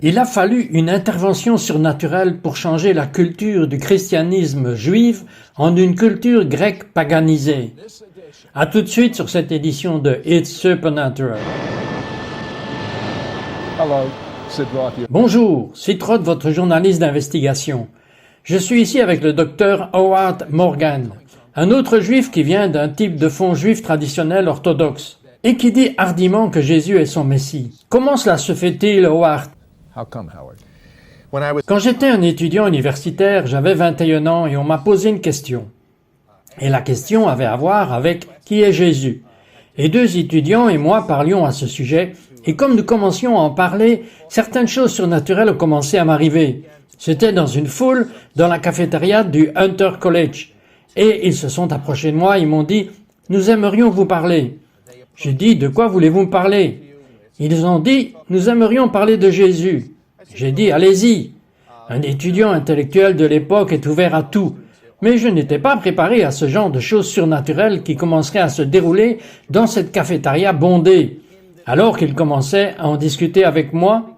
Il a fallu une intervention surnaturelle pour changer la culture du christianisme juif en une culture grecque paganisée. À tout de suite sur cette édition de It's Supernatural. Hello, Sid Roth here. Bonjour, Sid Roth, votre journaliste d'investigation. Je suis ici avec le docteur Howard Morgan, un autre juif qui vient d'un type de fond juif traditionnel orthodoxe et qui dit hardiment que Jésus est son Messie. Comment cela se fait-il, Howard? How come, Howard? Quand j'étais un étudiant universitaire, j'avais 21 ans et on m'a posé une question. Et la question avait à voir avec qui est Jésus. Et deux étudiants et moi parlions à ce sujet, et comme nous commencions à en parler, certaines choses surnaturelles ont commencé à m'arriver. C'était dans une foule, dans la cafétéria du Hunter College. Et ils se sont approchés de moi, ils m'ont dit « Nous aimerions vous parler ». J'ai dit « De quoi voulez-vous me parler ?» Ils ont dit « Nous aimerions parler de Jésus ». J'ai dit « Allez-y ». Un étudiant intellectuel de l'époque est ouvert à tout. Mais je n'étais pas préparé à ce genre de choses surnaturelles qui commenceraient à se dérouler dans cette cafétéria bondée. Alors qu'ils commençaient à en discuter avec moi,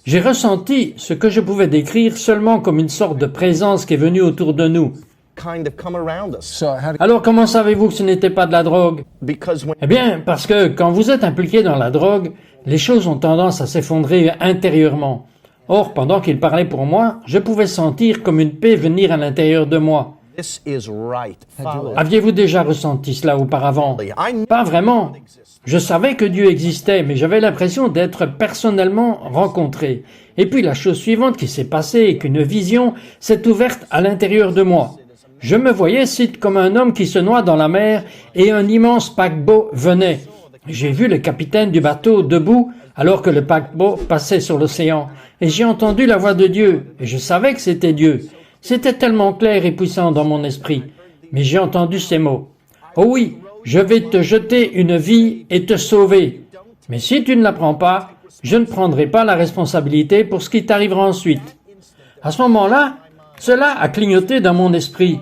j'ai ressenti ce que je pouvais décrire seulement comme une sorte de présence qui est venue autour de nous. Alors comment savez-vous que ce n'était pas de la drogue? Eh bien, parce que quand vous êtes impliqué dans la drogue, les choses ont tendance à s'effondrer intérieurement. Or, pendant qu'il parlait pour moi, je pouvais sentir comme une paix venir à l'intérieur de moi. Aviez-vous déjà ressenti cela auparavant? Pas vraiment. Je savais que Dieu existait, mais j'avais l'impression d'être personnellement rencontré. Et puis la chose suivante qui s'est passée est qu'une vision s'est ouverte à l'intérieur de moi. Je me voyais, Sid, comme un homme qui se noie dans la mer et un immense paquebot venait. J'ai vu le capitaine du bateau debout alors que le paquebot passait sur l'océan. Et j'ai entendu la voix de Dieu, et je savais que c'était Dieu. C'était tellement clair et puissant dans mon esprit. Mais j'ai entendu ces mots. « Oh oui, je vais te jeter une vie et te sauver. Mais si tu ne la prends pas, je ne prendrai pas la responsabilité pour ce qui t'arrivera ensuite. » À ce moment-là, cela a clignoté dans mon esprit.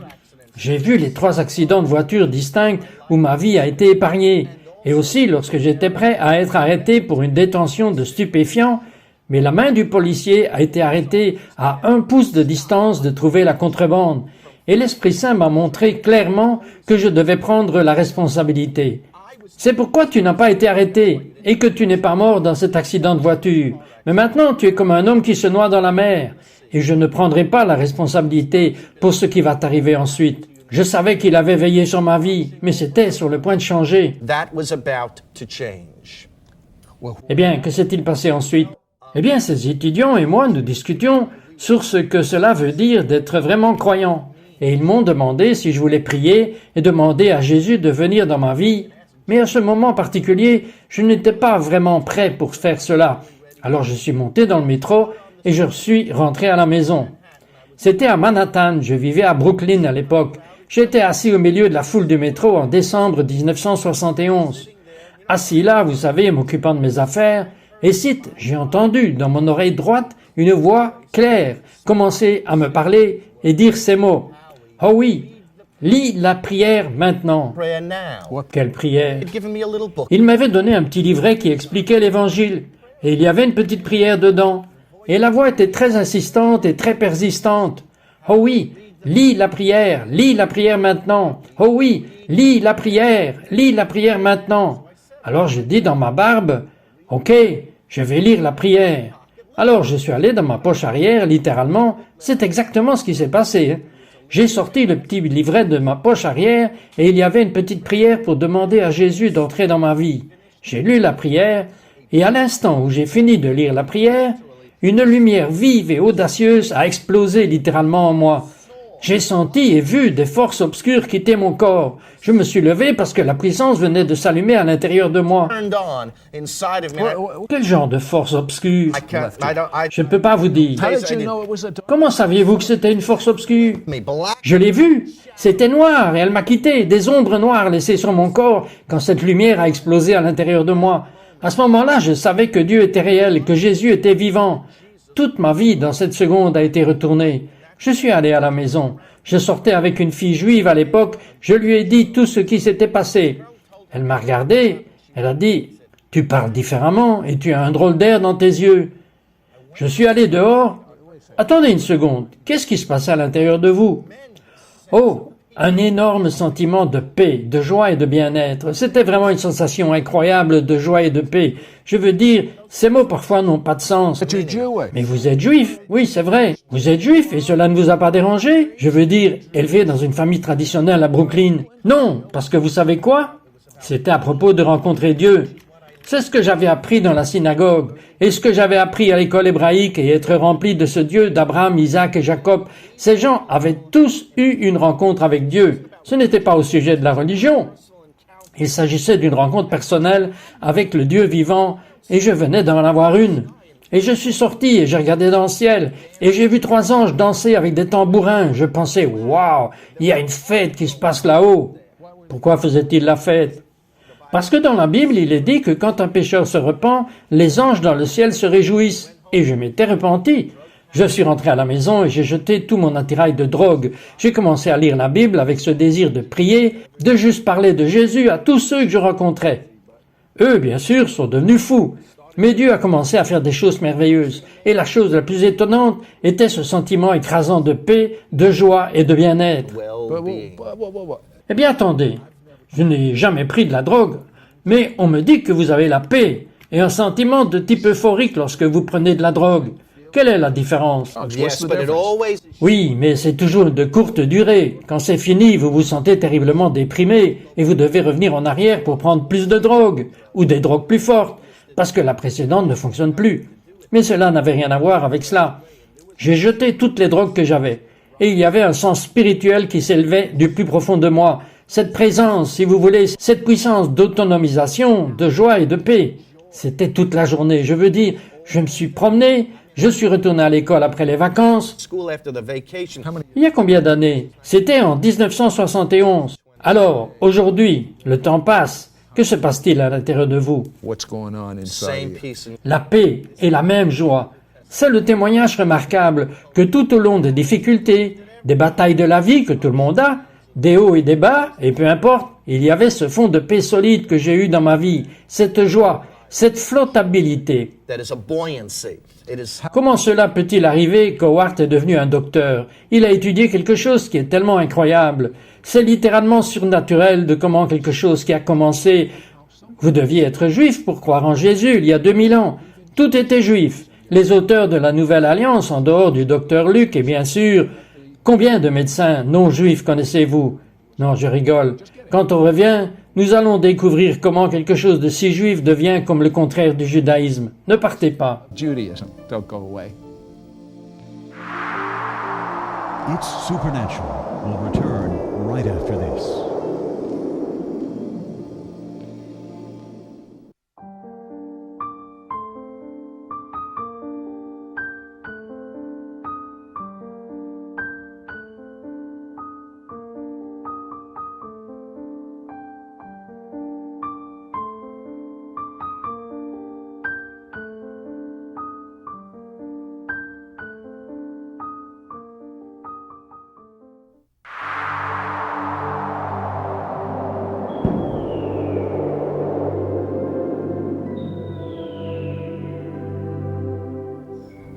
J'ai vu les 3 accidents de voiture distincts où ma vie a été épargnée. Et aussi lorsque j'étais prêt à être arrêté pour une détention de stupéfiants, mais la main du policier a été arrêtée à 1 pouce de distance de trouver la contrebande. Et l'Esprit Saint m'a montré clairement que je devais prendre la responsabilité. C'est pourquoi tu n'as pas été arrêté et que tu n'es pas mort dans cet accident de voiture. Mais maintenant, tu es comme un homme qui se noie dans la mer. Et je ne prendrai pas la responsabilité pour ce qui va t'arriver ensuite. Je savais qu'il avait veillé sur ma vie, mais c'était sur le point de changer. Eh bien, que s'est-il passé ensuite? Eh bien, ces étudiants et moi, nous discutions sur ce que cela veut dire d'être vraiment croyant. Et ils m'ont demandé si je voulais prier et demander à Jésus de venir dans ma vie. Mais à ce moment particulier, je n'étais pas vraiment prêt pour faire cela. Alors je suis monté dans le métro et je suis rentré à la maison. C'était à Manhattan, je vivais à Brooklyn à l'époque. J'étais assis au milieu de la foule du métro en décembre 1971. Assis là, vous savez, m'occupant de mes affaires, et cite, j'ai entendu dans mon oreille droite une voix claire commencer à me parler et dire ces mots. « Oh oui, lis la prière maintenant. » Quelle prière? Il m'avait donné un petit livret qui expliquait l'Évangile, et il y avait une petite prière dedans. Et la voix était très insistante et très persistante. « Oh oui, lis la prière maintenant. Oh oui, lis la prière maintenant. » Alors j'ai dit dans ma barbe, « Ok, je vais lire la prière. » Alors je suis allé dans ma poche arrière, littéralement, c'est exactement ce qui s'est passé. J'ai sorti le petit livret de ma poche arrière et il y avait une petite prière pour demander à Jésus d'entrer dans ma vie. J'ai lu la prière et à l'instant où j'ai fini de lire la prière, une lumière vive et audacieuse a explosé littéralement en moi. J'ai senti et vu des forces obscures quitter mon corps. Je me suis levé parce que la puissance venait de s'allumer à l'intérieur de moi. Quel genre de force obscure? Je ne peux pas vous dire. Comment saviez-vous que c'était une force obscure? Je l'ai vue. C'était noir et elle m'a quitté. Des ombres noires laissées sur mon corps quand cette lumière a explosé à l'intérieur de moi. À ce moment-là, je savais que Dieu était réel et que Jésus était vivant. Toute ma vie, dans cette seconde, a été retournée. Je suis allé à la maison. Je sortais avec une fille juive à l'époque. Je lui ai dit tout ce qui s'était passé. Elle m'a regardé. Elle a dit, Tu parles différemment et tu as un drôle d'air dans tes yeux. Je suis allé dehors. Attendez une seconde. Qu'est-ce qui se passe à l'intérieur de vous? Oh, un énorme sentiment de paix, de joie et de bien-être. C'était vraiment une sensation incroyable de joie et de paix. Je veux dire, ces mots parfois n'ont pas de sens. But you're Jewish. Mais vous êtes juif. Oui, c'est vrai. Vous êtes juif et cela ne vous a pas dérangé? Je veux dire, élevé dans une famille traditionnelle à Brooklyn. Non, parce que vous savez quoi? C'était à propos de rencontrer Dieu. C'est ce que j'avais appris dans la synagogue, et ce que j'avais appris à l'école hébraïque, et être rempli de ce Dieu d'Abraham, Isaac et Jacob. Ces gens avaient tous eu une rencontre avec Dieu. Ce n'était pas au sujet de la religion. Il s'agissait d'une rencontre personnelle avec le Dieu vivant, et je venais d'en avoir une. Et je suis sorti, et j'ai regardé dans le ciel, et j'ai vu 3 anges danser avec des tambourins. Je pensais, waouh, il y a une fête qui se passe là-haut. Pourquoi faisait-il la fête? Parce que dans la Bible, il est dit que quand un pécheur se repent, les anges dans le ciel se réjouissent. Et je m'étais repenti. Je suis rentré à la maison et j'ai jeté tout mon attirail de drogue. J'ai commencé à lire la Bible avec ce désir de prier, de juste parler de Jésus à tous ceux que je rencontrais. Eux, bien sûr, sont devenus fous. Mais Dieu a commencé à faire des choses merveilleuses. Et la chose la plus étonnante était ce sentiment écrasant de paix, de joie et de bien-être. What? Eh bien, attendez. Je n'ai jamais pris de la drogue, mais on me dit que vous avez la paix et un sentiment de type euphorique lorsque vous prenez de la drogue. Quelle est la différence? What's the difference? Oui, mais c'est toujours de courte durée. Quand c'est fini, vous vous sentez terriblement déprimé et vous devez revenir en arrière pour prendre plus de drogue ou des drogues plus fortes parce que la précédente ne fonctionne plus. Mais cela n'avait rien à voir avec cela. J'ai jeté toutes les drogues que j'avais et il y avait un sens spirituel qui s'élevait du plus profond de moi. Cette présence, si vous voulez, cette puissance d'autonomisation, de joie et de paix. C'était toute la journée. Je veux dire, je me suis promené, je suis retourné à l'école après les vacances. School after the vacation. Il y a combien d'années? C'était en 1971. Alors, aujourd'hui, le temps passe. Que se passe-t-il à l'intérieur de vous? What's going on inside Same of you? peace and La paix et la même joie. C'est le témoignage remarquable que tout au long des difficultés, des batailles de la vie que tout le monde a, des hauts et des bas, et peu importe, il y avait ce fond de paix solide que j'ai eu dans ma vie, cette joie, cette flottabilité. that is a buoyancy. It is Comment cela peut-il arriver qu'Howard est devenu un docteur? Il a étudié quelque chose qui est tellement incroyable. C'est littéralement surnaturel de comment quelque chose qui a commencé. Vous deviez être juif pour croire en Jésus il y a 2000 ans. Tout était juif. Les auteurs de la Nouvelle Alliance, en dehors du docteur Luc, et bien sûr, combien de médecins non-juifs connaissez-vous? Non, je rigole. Quand on revient, nous allons découvrir comment quelque chose de si juif devient comme le contraire du judaïsme. Ne partez pas. Judaism. Don't go away. It's Supernatural will return right after this.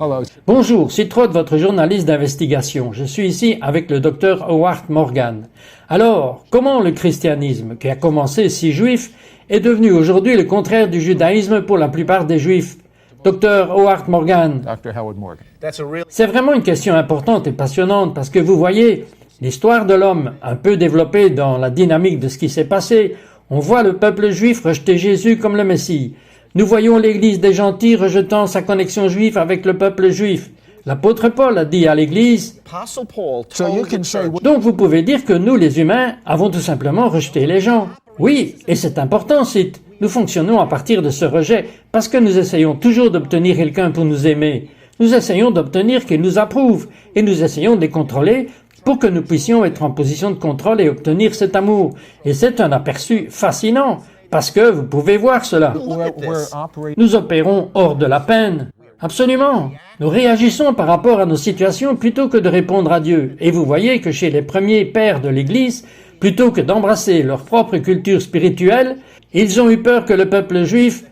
Hello. Bonjour, c'est Trott, votre journaliste d'investigation. Je suis ici avec le docteur Howard Morgan. Alors, comment le christianisme, qui a commencé si juif, est devenu aujourd'hui le contraire du judaïsme pour la plupart des juifs? Docteur Howard Morgan, Dr. Howard Morgan. that's a real c'est vraiment une question importante et passionnante parce que vous voyez, l'histoire de l'homme, un peu développée dans la dynamique de ce qui s'est passé, on voit le peuple juif rejeter Jésus comme le Messie. Nous voyons l'Église des gentils rejetant sa connexion juive avec le peuple juif. L'apôtre Paul a dit à l'Église, Apostle Paul So you told can the say church, what donc vous pouvez dire que nous, les humains, avons tout simplement rejeté les gens. Oui, et c'est important, Sith. Nous fonctionnons à partir de ce rejet parce que nous essayons toujours d'obtenir quelqu'un pour nous aimer. Nous essayons d'obtenir qu'il nous approuve et nous essayons de les contrôler pour que nous puissions être en position de contrôle et obtenir cet amour. Et c'est un aperçu fascinant parce que vous pouvez voir cela. we're operating. Nous opérons hors de la peine. Absolument. Nous réagissons par rapport à nos situations plutôt que de répondre à Dieu. Et vous voyez que chez les premiers pères de l'Église, plutôt que d'embrasser leur propre culture spirituelle, ils ont eu peur que le peuple juif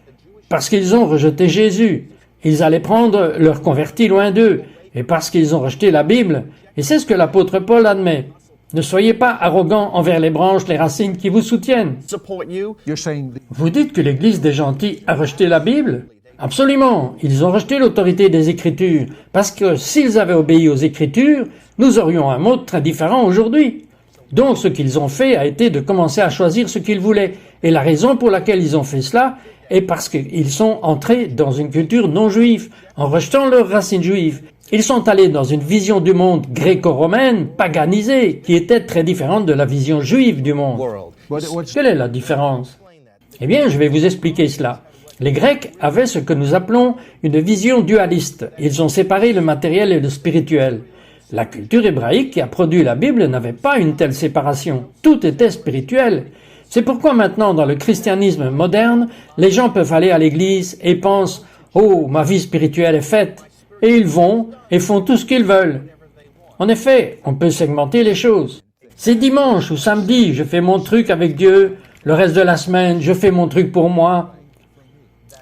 parce qu'ils ont rejeté Jésus. Ils allaient prendre leurs convertis loin d'eux, et parce qu'ils ont rejeté la Bible, et c'est ce que l'apôtre Paul admet. Ne soyez pas arrogants envers les branches, les racines qui vous soutiennent. Support you. You're saying the Vous dites que l'Église des gentils a rejeté la Bible? Absolument, ils ont rejeté l'autorité des Écritures, parce que s'ils avaient obéi aux Écritures, nous aurions un monde très différent aujourd'hui. Donc ce qu'ils ont fait a été de commencer à choisir ce qu'ils voulaient, et la raison pour laquelle ils ont fait cela est parce qu'ils sont entrés dans une culture non juive, en rejetant leurs racines juives. Ils sont allés dans une vision du monde gréco-romaine, paganisée, qui était très différente de la vision juive du monde. World. what's Quelle est la différence? Eh bien, je vais vous expliquer cela. Les Grecs avaient ce que nous appelons une vision dualiste. Ils ont séparé le matériel et le spirituel. La culture hébraïque qui a produit la Bible n'avait pas une telle séparation. Tout était spirituel. C'est pourquoi maintenant, dans le christianisme moderne, les gens peuvent aller à l'église et pensent « Oh, ma vie spirituelle est faite !» Et ils vont et font tout ce qu'ils veulent. En effet, on peut segmenter les choses. C'est dimanche ou samedi, je fais mon truc avec Dieu. Le reste de la semaine, je fais mon truc pour moi.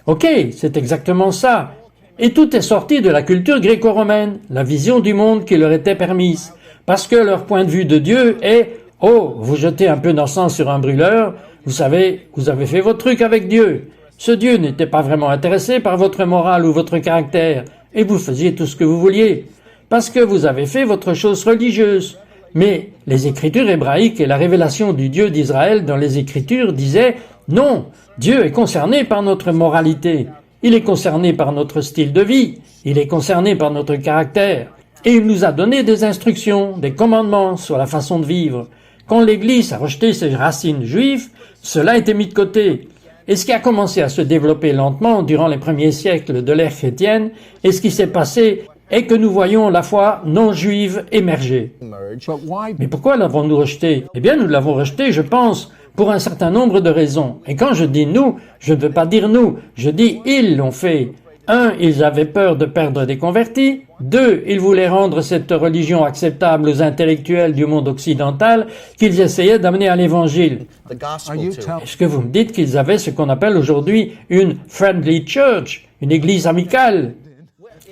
Ok, c'est exactement ça. Et tout est sorti de la culture gréco-romaine, la vision du monde qui leur était permise. Parce que leur point de vue de Dieu est « Oh, vous jetez un peu d'encens sur un brûleur, vous savez, vous avez fait votre truc avec Dieu. Ce Dieu n'était pas vraiment intéressé par votre morale ou votre caractère, et vous faisiez tout ce que vous vouliez, parce que vous avez fait votre chose religieuse. » Mais les Écritures hébraïques et la révélation du Dieu d'Israël dans les Écritures disaient « Non, Dieu est concerné par notre moralité. Il est concerné par notre style de vie. Il est concerné par notre caractère. Et il nous a donné des instructions, des commandements sur la façon de vivre. Quand l'Église a rejeté ses racines juives, cela a été mis de côté. Et ce qui a commencé à se développer lentement durant les premiers siècles de l'ère chrétienne, et ce qui s'est passé est que nous voyons la foi non juive émerger. Merge. but why Mais pourquoi l'avons-nous rejeté? Eh bien, nous l'avons rejeté, je pense, pour un certain nombre de raisons. Et quand je dis nous, je ne veux pas dire nous, je dis ils l'ont fait. 1, ils avaient peur de perdre des convertis. 2, ils voulaient rendre cette religion acceptable aux intellectuels du monde occidental qu'ils essayaient d'amener à l'Évangile. The gospel are you to. telling Est-ce que vous me dites qu'ils avaient ce qu'on appelle aujourd'hui une friendly church, une église amicale?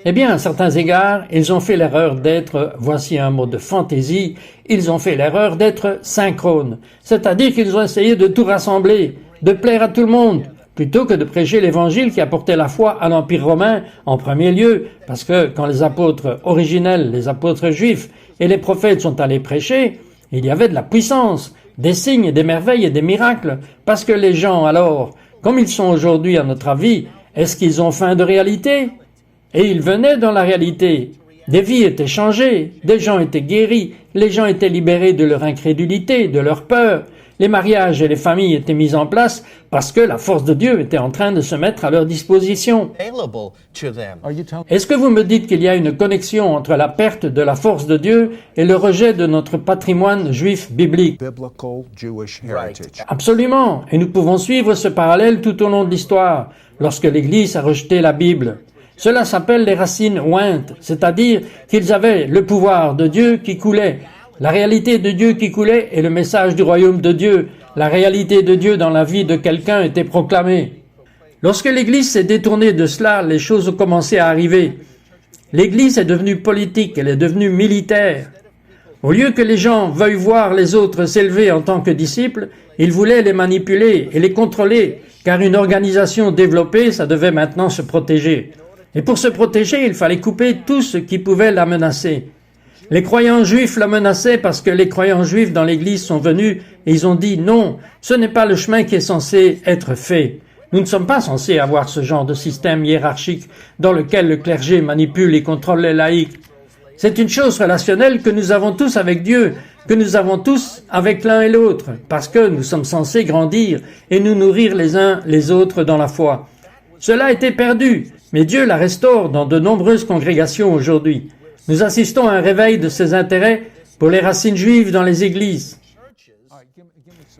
Eh bien, à certains égards, ils ont fait l'erreur d'être, voici un mot de fantaisie, ils ont fait l'erreur d'être synchrones. C'est-à-dire qu'ils ont essayé de tout rassembler, de plaire à tout le monde, plutôt que de prêcher l'évangile qui apportait la foi à l'Empire romain en premier lieu, parce que quand les apôtres originels, les apôtres juifs et les prophètes sont allés prêcher, il y avait de la puissance, des signes, des merveilles et des miracles, parce que les gens alors, comme ils sont aujourd'hui à notre avis, est-ce qu'ils ont faim de réalité? Et ils venaient dans la réalité. Des vies étaient changées, des gens étaient guéris, les gens étaient libérés de leur incrédulité, de leur peur. Les mariages et les familles étaient mis en place parce que la force de Dieu était en train de se mettre à leur disposition. Available to them. are you telling Est-ce que vous me dites qu'il y a une connexion entre la perte de la force de Dieu et le rejet de notre patrimoine juif biblique? biblical Jewish heritage? Absolument, et nous pouvons suivre ce parallèle tout au long de l'histoire, lorsque l'Église a rejeté la Bible. Cela s'appelle les racines ointes, c'est-à-dire qu'ils avaient le pouvoir de Dieu qui coulait, la réalité de Dieu qui coulait et le message du royaume de Dieu, la réalité de Dieu dans la vie de quelqu'un était proclamée. Lorsque l'Église s'est détournée de cela, les choses ont commencé à arriver. L'Église est devenue politique, elle est devenue militaire. Au lieu que les gens veuillent voir les autres s'élever en tant que disciples, ils voulaient les manipuler et les contrôler, car une organisation développée, ça devait maintenant se protéger. Et pour se protéger, il fallait couper tout ce qui pouvait la menacer. Les croyants juifs la menaçaient parce que les croyants juifs dans l'Église sont venus et ils ont dit non, ce n'est pas le chemin qui est censé être fait. Nous ne sommes pas censés avoir ce genre de système hiérarchique dans lequel le clergé manipule et contrôle les laïcs. C'est une chose relationnelle que nous avons tous avec Dieu, que nous avons tous avec l'un et l'autre, parce que nous sommes censés grandir et nous nourrir les uns les autres dans la foi. Cela a été perdu, mais Dieu la restaure dans de nombreuses congrégations aujourd'hui. Nous assistons à un réveil de ces intérêts pour les racines juives dans les églises.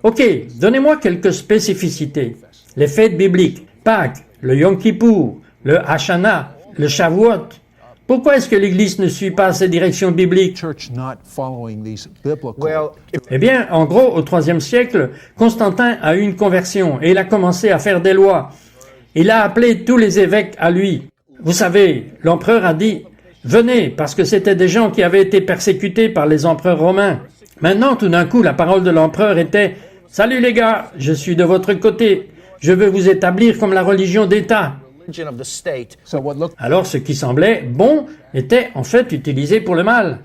Ok, donnez-moi quelques spécificités. Les fêtes bibliques, Pâques, le Yom Kippour, le Hashanah, le Shavuot. Pourquoi est-ce que l'Église ne suit pas ces directions bibliques? Church not following these biblical Well, if Eh bien, en gros, au IIIe siècle, Constantin a eu une conversion et il a commencé à faire des lois. Il a appelé tous les évêques à lui. Vous savez, l'empereur a dit « Venez », parce que c'étaient des gens qui avaient été persécutés par les empereurs romains. Maintenant, tout d'un coup, la parole de l'empereur était « Salut les gars, je suis de votre côté. Je veux vous établir comme la religion d'État. » Religion of the state. So what looked Alors ce qui semblait bon était en fait utilisé pour le mal.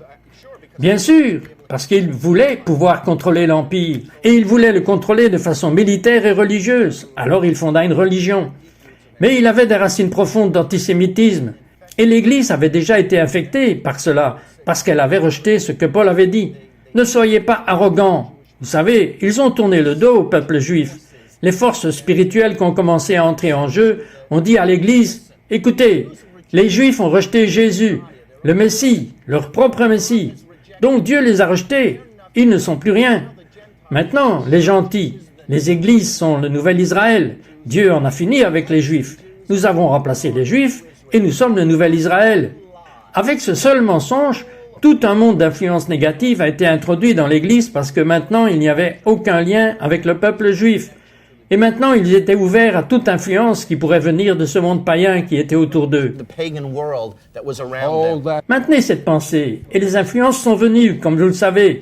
Bien sûr, parce qu'il voulait pouvoir contrôler l'Empire, et il voulait le contrôler de façon militaire et religieuse. Alors il fonda une religion. Mais il avait des racines profondes d'antisémitisme, et l'Église avait déjà été infectée par cela, parce qu'elle avait rejeté ce que Paul avait dit. Ne soyez pas arrogants. Vous savez, ils ont tourné le dos au peuple juif. Les forces spirituelles qui ont commencé à entrer en jeu ont dit à l'Église, « Écoutez, les Juifs ont rejeté Jésus, le Messie, leur propre Messie. Donc Dieu les a rejetés, ils ne sont plus rien. Maintenant, les gentils, les églises sont le nouvel Israël. Dieu en a fini avec les Juifs. Nous avons remplacé les Juifs et nous sommes le nouvel Israël. » Avec ce seul mensonge, tout un monde d'influence négative a été introduit dans l'Église parce que maintenant il n'y avait aucun lien avec le peuple juif. Et maintenant ils étaient ouverts à toute influence qui pourrait venir de ce monde païen qui était autour d'eux. The pagan world that was around all them. that Maintenez cette pensée, et les influences sont venues, comme vous le savez.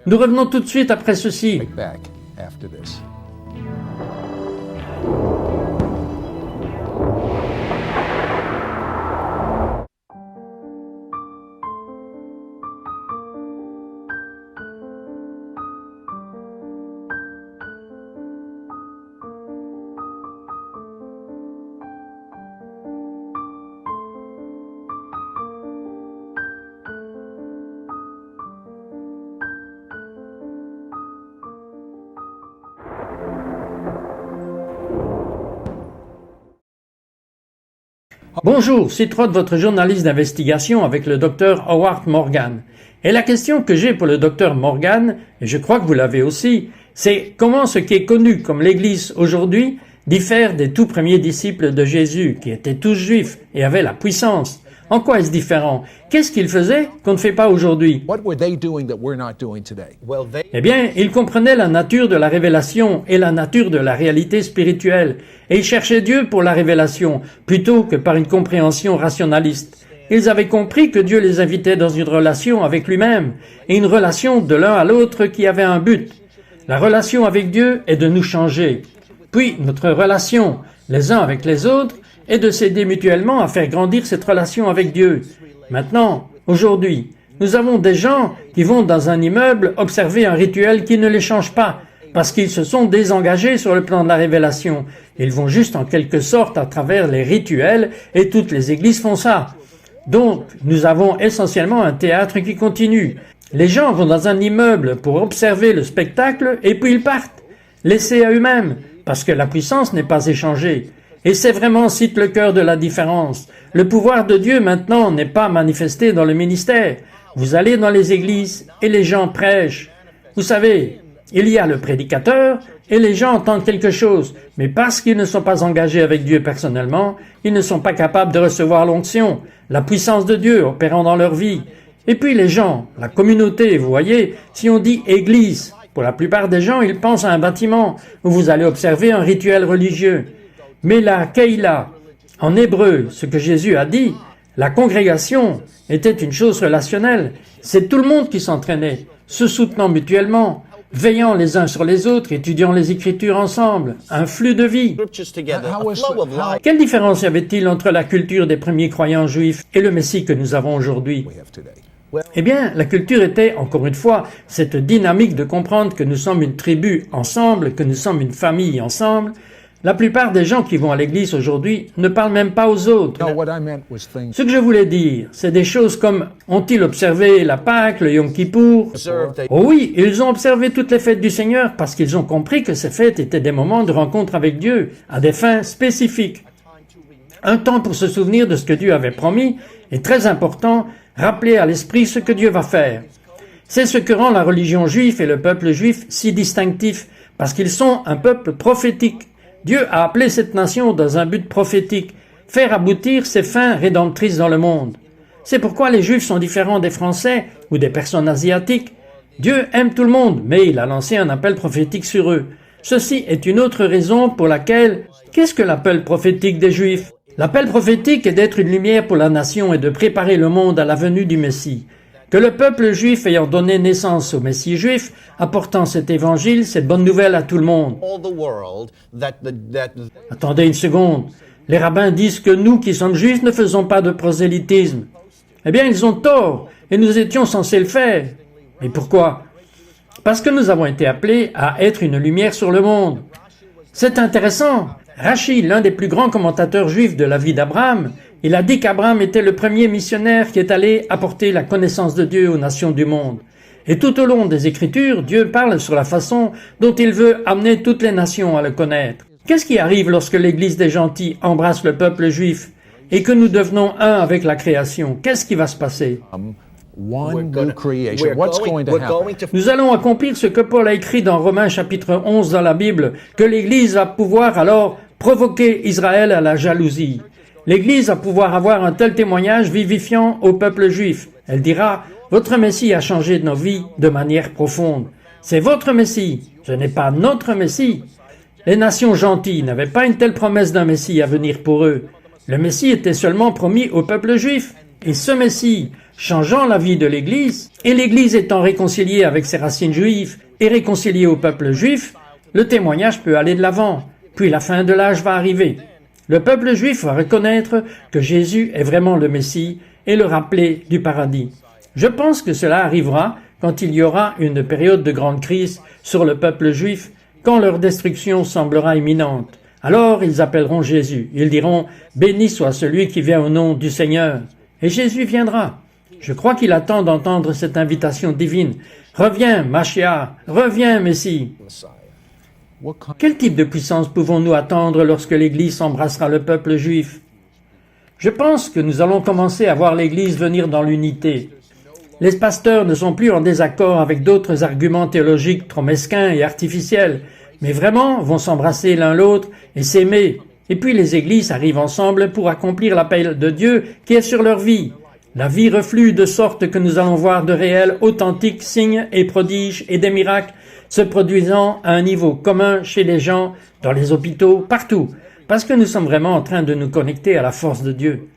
Nous revenons tout de suite après ceci. back after this. Bonjour, c'est Trott, votre journaliste d'investigation avec le docteur Howard Morgan. Et la question que j'ai pour le docteur Morgan, et je crois que vous l'avez aussi, c'est comment ce qui est connu comme l'Église aujourd'hui diffère des tout premiers disciples de Jésus, qui étaient tous juifs et avaient la puissance. En quoi est-ce différent? Qu'est-ce qu'ils faisaient qu'on ne fait pas aujourd'hui? What were they doing that we're not doing today? Well, they Eh bien, ils comprenaient la nature de la révélation et la nature de la réalité spirituelle, et ils cherchaient Dieu pour la révélation, plutôt que par une compréhension rationaliste. Ils avaient compris que Dieu les invitait dans une relation avec lui-même, et une relation de l'un à l'autre qui avait un but. La relation avec Dieu est de nous changer. Puis, notre relation, les uns avec les autres, est de s'aider mutuellement à faire grandir cette relation avec Dieu. Maintenant, aujourd'hui, nous avons des gens qui vont dans un immeuble observer un rituel qui ne les change pas, parce qu'ils se sont désengagés sur le plan de la révélation. Ils vont juste en quelque sorte à travers les rituels, et toutes les églises font ça. Donc, nous avons essentiellement un théâtre qui continue. Les gens vont dans un immeuble pour observer le spectacle, et puis ils partent, laissés à eux-mêmes, parce que la puissance n'est pas échangée. Et c'est vraiment, cite le cœur de la différence. Le pouvoir de Dieu maintenant n'est pas manifesté dans le ministère. Vous allez dans les églises et les gens prêchent. Vous savez, il y a le prédicateur et les gens entendent quelque chose, mais parce qu'ils ne sont pas engagés avec Dieu personnellement, ils ne sont pas capables de recevoir l'onction, la puissance de Dieu opérant dans leur vie. Et puis les gens, la communauté, vous voyez, si on dit église, pour la plupart des gens, ils pensent à un bâtiment où vous allez observer un rituel religieux. Mais la Keïla, en hébreu, ce que Jésus a dit, la congrégation était une chose relationnelle. C'est tout le monde qui s'entraînait, se soutenant mutuellement, veillant les uns sur les autres, étudiant les Écritures ensemble, un flux de vie. scriptures together, How a was- flow of how- life. Quelle différence y avait-il entre la culture des premiers croyants juifs et le Messie que nous avons aujourd'hui? We have today. Eh bien, la culture était, encore une fois, cette dynamique de comprendre que nous sommes une tribu ensemble, que nous sommes une famille ensemble. La plupart des gens qui vont à l'église aujourd'hui ne parlent même pas aux autres. No, what I meant was things Ce que je voulais dire, c'est des choses comme ont-ils observé la Pâque, le Yom Kippour? Observe they Oh oui, ils ont observé toutes les fêtes du Seigneur parce qu'ils ont compris que ces fêtes étaient des moments de rencontre avec Dieu, à des fins spécifiques. Un temps pour se souvenir de ce que Dieu avait promis est très important, rappeler à l'esprit ce que Dieu va faire. C'est ce que rend la religion juive et le peuple juif si distinctifs, parce qu'ils sont un peuple prophétique. Dieu a appelé cette nation dans un but prophétique, faire aboutir ses fins rédemptrices dans le monde. C'est pourquoi les Juifs sont différents des Français ou des personnes asiatiques. Dieu aime tout le monde, mais il a lancé un appel prophétique sur eux. Ceci est une autre raison pour laquelle Qu'est-ce que l'appel prophétique des Juifs? L'appel prophétique est d'être une lumière pour la nation et de préparer le monde à la venue du Messie. Que le peuple juif ayant donné naissance au Messie juif, apportant cet évangile, cette bonne nouvelle à tout le monde. all the world Attendez une seconde. Les rabbins disent que nous qui sommes juifs ne faisons pas de prosélytisme. Eh bien, ils ont tort, et nous étions censés le faire. Mais pourquoi? Parce que nous avons été appelés à être une lumière sur le monde. C'est intéressant. Rachi, l'un des plus grands commentateurs juifs de la vie d'Abraham, il a dit qu'Abraham était le premier missionnaire qui est allé apporter la connaissance de Dieu aux nations du monde. Et tout au long des Écritures, Dieu parle sur la façon dont il veut amener toutes les nations à le connaître. Qu'est-ce qui arrive lorsque l'Église des gentils embrasse le peuple juif et que nous devenons un avec la création? Qu'est-ce qui va se passer? One new creation. What's going to happen? Nous allons accomplir ce que Paul a écrit dans Romains chapitre 11 dans la Bible, que l'Église va pouvoir alors provoquer Israël à la jalousie. L'Église va pouvoir avoir un tel témoignage vivifiant au peuple juif. Elle dira, votre Messie a changé nos vies de manière profonde. C'est votre Messie, ce n'est pas notre Messie. Les nations gentilles n'avaient pas une telle promesse d'un Messie à venir pour eux. Le Messie était seulement promis au peuple juif. Et ce Messie, changeant la vie de l'Église, et l'Église étant réconciliée avec ses racines juives et réconciliée au peuple juif, le témoignage peut aller de l'avant. Puis la fin de l'âge va arriver. Le peuple juif va reconnaître que Jésus est vraiment le Messie et le rappeler du paradis. Je pense que cela arrivera quand il y aura une période de grande crise sur le peuple juif, quand leur destruction semblera imminente. Alors ils appelleront Jésus. Ils diront « Béni soit celui qui vient au nom du Seigneur ». Et Jésus viendra. Je crois qu'il attend d'entendre cette invitation divine. « Reviens, Mashiach, reviens, Messie ». What kind Quel type de puissance pouvons-nous attendre lorsque l'Église embrassera le peuple juif? Je pense que nous allons commencer à voir l'Église venir dans l'unité. Les pasteurs ne sont plus en désaccord avec d'autres arguments théologiques trop mesquins et artificiels, mais vraiment vont s'embrasser l'un l'autre et s'aimer. Et puis les églises arrivent ensemble pour accomplir l'appel de Dieu qui est sur leur vie. La vie reflue de sorte que nous allons voir de réels, authentiques signes et prodiges et des miracles se produisant à un niveau commun chez les gens, dans les hôpitaux, partout, parce que nous sommes vraiment en train de nous connecter à la force de Dieu.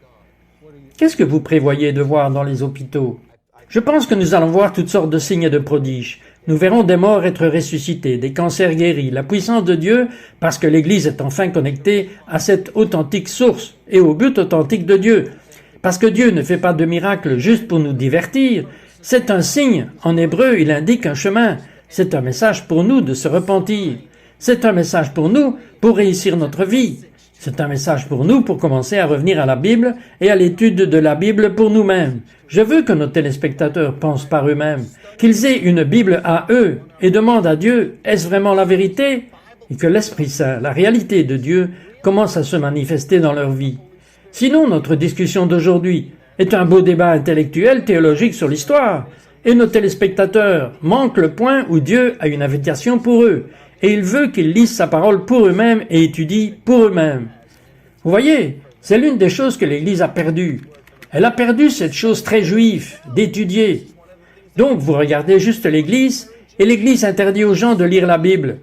Qu'est-ce que vous prévoyez de voir dans les hôpitaux? Je pense que nous allons voir toutes sortes de signes et de prodiges. Nous verrons des morts être ressuscités, des cancers guéris, la puissance de Dieu, parce que l'Église est enfin connectée à cette authentique source et au but authentique de Dieu. Parce que Dieu ne fait pas de miracles juste pour nous divertir. C'est un signe. En hébreu, il indique un chemin. C'est un message pour nous de se repentir. C'est un message pour nous pour réussir notre vie. C'est un message pour nous pour commencer à revenir à la Bible et à l'étude de la Bible pour nous-mêmes. Je veux que nos téléspectateurs pensent par eux-mêmes, qu'ils aient une Bible à eux et demandent à Dieu, est-ce vraiment la vérité? Et que l'Esprit Saint, la réalité de Dieu, commence à se manifester dans leur vie. Sinon, notre discussion d'aujourd'hui est un beau débat intellectuel, théologique sur l'histoire, et nos téléspectateurs manquent le point où Dieu a une invitation pour eux, et il veut qu'ils lisent sa parole pour eux-mêmes et étudient pour eux-mêmes. Vous voyez, c'est l'une des choses que l'Église a perdues. Elle a perdu cette chose très juive, d'étudier. Donc vous regardez juste l'Église, et l'Église interdit aux gens de lire la Bible.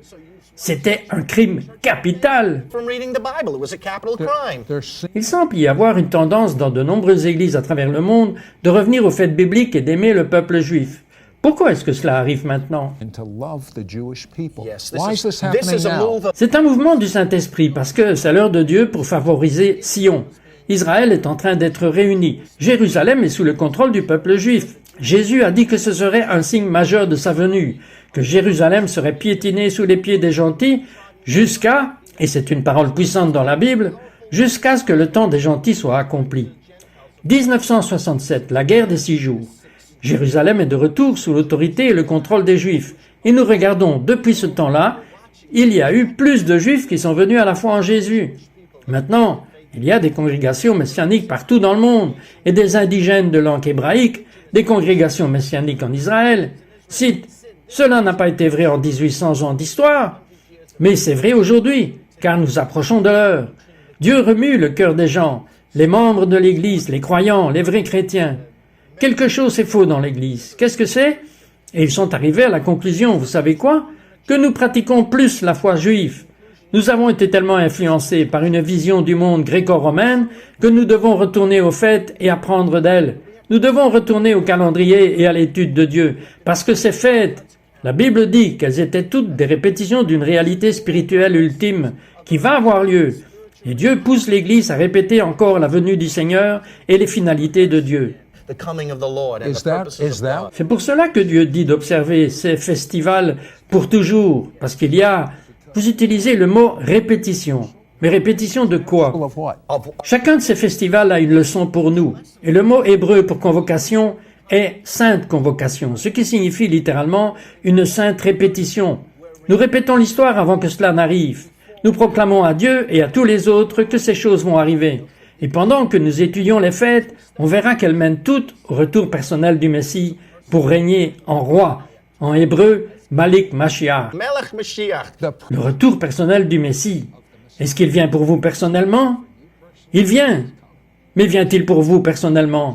C'était un crime capital. from reading the Bible. It was a capital crime. there seems Il semble y avoir une tendance dans de nombreuses églises à travers le monde de revenir aux faits bibliques et d'aimer le peuple juif. Pourquoi est-ce que cela arrive maintenant? to love the Jewish people? Yes, Why is this this happening is a now? move of C'est un mouvement du Saint-Esprit parce que c'est l'heure de Dieu pour favoriser Sion. Israël est en train d'être réuni. Jérusalem est sous le contrôle du peuple juif. Jésus a dit que ce serait un signe majeur de sa venue, que Jérusalem serait piétinée sous les pieds des gentils jusqu'à, et c'est une parole puissante dans la Bible, jusqu'à ce que le temps des gentils soit accompli. 1967, la guerre des 6 jours. Jérusalem est de retour sous l'autorité et le contrôle des Juifs. Et nous regardons, depuis ce temps-là, il y a eu plus de Juifs qui sont venus à la foi en Jésus. Maintenant, il y a des congrégations messianiques partout dans le monde, et des indigènes de langue hébraïque, des congrégations messianiques en Israël. Cite, cela n'a pas été vrai en 1800 ans d'histoire, mais c'est vrai aujourd'hui, car nous approchons de l'heure. Dieu remue le cœur des gens, les membres de l'Église, les croyants, les vrais chrétiens. Quelque chose est faux dans l'Église. Qu'est-ce que c'est? Et ils sont arrivés à la conclusion, vous savez quoi? Que nous pratiquons plus la foi juive. Nous avons été tellement influencés par une vision du monde gréco-romaine que nous devons retourner aux fêtes et apprendre d'elles. Nous devons retourner au calendrier et à l'étude de Dieu, parce que ces fêtes, la Bible dit qu'elles étaient toutes des répétitions d'une réalité spirituelle ultime qui va avoir lieu. Et Dieu pousse l'Église à répéter encore la venue du Seigneur et les finalités de Dieu. The coming of the Lord and Is the that- purposes is of that- God. C'est pour cela que Dieu dit d'observer ces festivals pour toujours, parce qu'il y a, vous utilisez le mot répétition. Mais répétition de quoi? Of what? Of Chacun de ces festivals a une leçon pour nous. Et le mot hébreu pour convocation est sainte convocation, ce qui signifie littéralement une sainte répétition. Nous répétons l'histoire avant que cela n'arrive. Nous proclamons à Dieu et à tous les autres que ces choses vont arriver. Et pendant que nous étudions les fêtes, on verra qu'elles mènent toutes au retour personnel du Messie pour régner en roi. En hébreu, Malik Mashiach. Melech Mashiach. Le retour personnel du Messie. Est-ce qu'il vient pour vous personnellement? Il vient. Mais vient-il pour vous personnellement?